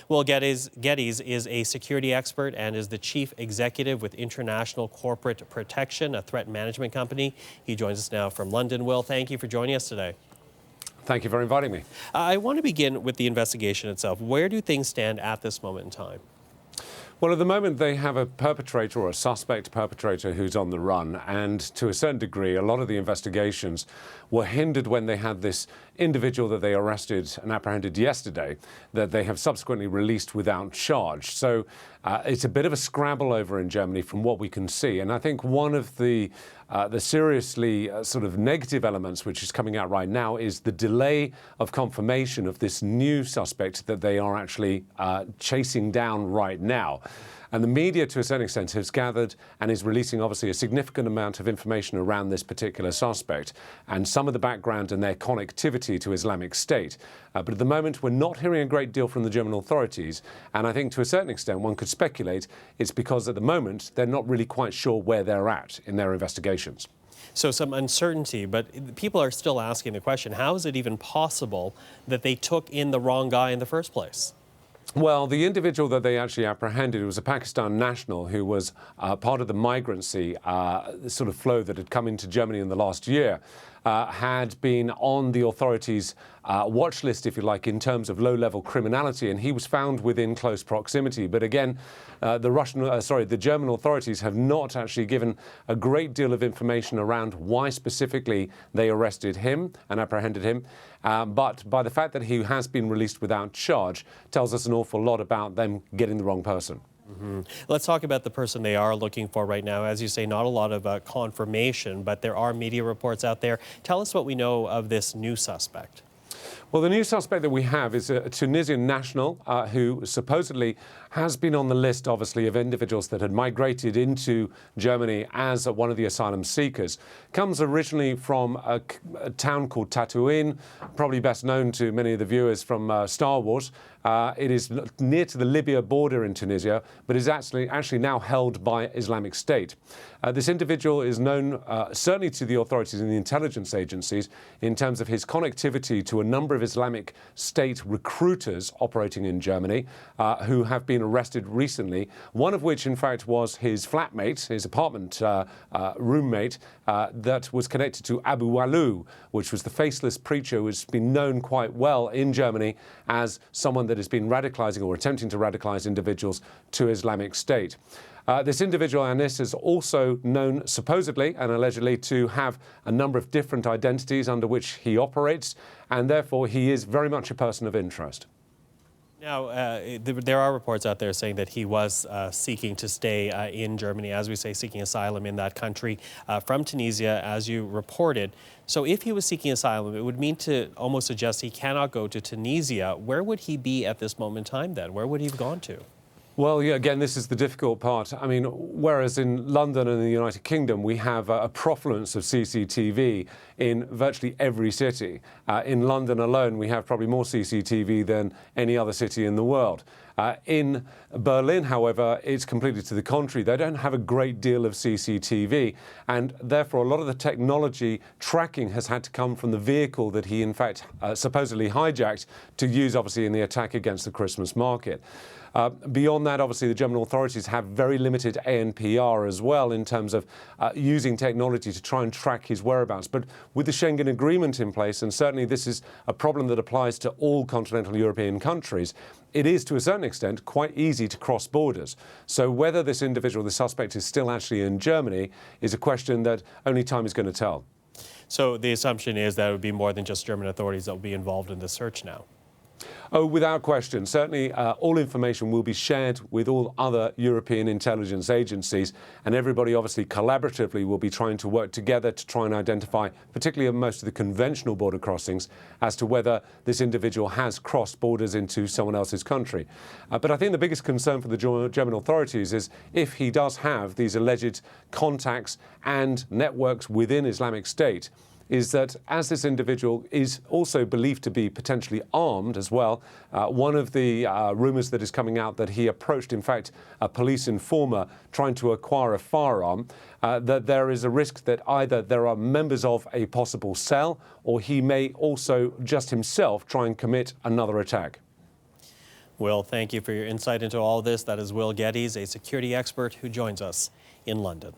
Well, Geddes is a security expert and is the chief executive with International Corporate Protection, a threat management company. He joins us now from London. Will, thank you for joining us today. Thank you for inviting me. I want to begin with the investigation itself. Where do things stand at this moment in time? Well, at the moment, they have a perpetrator or a suspect perpetrator who's on the run. And to a certain degree, a lot of the investigations were hindered when they had this individual that they arrested and apprehended yesterday that they have subsequently released without charge. So it's a bit of a scrabble over in Germany from what we can see. And I think one of the seriously sort of negative elements which is coming out right now is the delay of confirmation of this new suspect that they are actually chasing down right now. And the media, to a certain extent, has gathered and is releasing, obviously, a significant amount of information around this particular suspect and some of the background and their connectivity to Islamic State. But at the moment, we're not hearing a great deal from the German authorities. And I think, to a certain extent, one could speculate it's because, at the moment, they're not really quite sure where they're at in their investigations. So some uncertainty, but people are still asking the question, how is it even possible that they took in the wrong guy in the first place? Well, the individual that they actually apprehended was a Pakistan national who was part of the migrancy sort of flow that had come into Germany in the last year, had been on the authorities' watch list, if you like, in terms of low-level criminality, and he was found within close proximity. But again, the German authorities have not actually given a great deal of information around why specifically they arrested him and apprehended him. But by the fact that he has been released without charge tells us an awful lot about them getting the wrong person. Mm-hmm. Let's talk about the person they are looking for right now. As you say, not a lot of confirmation, but there are media reports out there. Tell us what we know of this new suspect. Well, the new suspect that we have is a Tunisian national who supposedly has been on the list, obviously, of individuals that had migrated into Germany as one of the asylum seekers. Comes originally from a town called Tatooine, probably best known to many of the viewers from Star Wars. It is near to the Libya border in Tunisia, but is actually now held by Islamic State. This individual is known certainly to the authorities and the intelligence agencies in terms of his connectivity to a number of Islamic State recruiters operating in Germany who have been arrested recently, one of which, in fact, was his flatmate, his apartment roommate, that was connected to Abu Walu, which was the faceless preacher who has been known quite well in Germany as someone that has been radicalizing or attempting to radicalize individuals to Islamic State. This individual, Anis, is also known supposedly and allegedly to have a number of different identities under which he operates, and therefore he is very much a person of interest. Now, there are reports out there saying that he was seeking to stay in Germany, as we say, seeking asylum in that country from Tunisia, as you reported. So if he was seeking asylum, it would mean to almost suggest he cannot go to Tunisia. Where would he be at this moment in time then? Where would he have gone to? Well, yeah, again, this is the difficult part. I mean, whereas in London and the United Kingdom, we have a profluence of CCTV in virtually every city. In London alone, we have probably more CCTV than any other city in the world. In Berlin, however, it's completely to the contrary. They don't have a great deal of CCTV, and therefore a lot of the technology tracking has had to come from the vehicle that he, in fact, supposedly hijacked to use, obviously, in the attack against the Christmas market. Beyond that, obviously, the German authorities have very limited ANPR as well in terms of using technology to try and track his whereabouts. But with the Schengen Agreement in place, and certainly this is a problem that applies to all continental European countries, it is, to a certain extent, quite easy to cross borders. So whether this individual, the suspect, is still actually in Germany is a question that only time is going to tell. So the assumption is that it would be more than just German authorities that will be involved in the search now. Oh, without question. Certainly, all information will be shared with all other European intelligence agencies, and everybody obviously collaboratively will be trying to work together to try and identify, particularly in most of the conventional border crossings, as to whether this individual has crossed borders into someone else's country. But I think the biggest concern for the German authorities is if he does have these alleged contacts and networks within Islamic State, is that as this individual is also believed to be potentially armed as well, one of the rumours that is coming out that he approached, in fact, a police informer trying to acquire a firearm, that there is a risk that either there are members of a possible cell or he may also just himself try and commit another attack. Will, thank you for your insight into all this. That is Will Geddes, a security expert who joins us in London.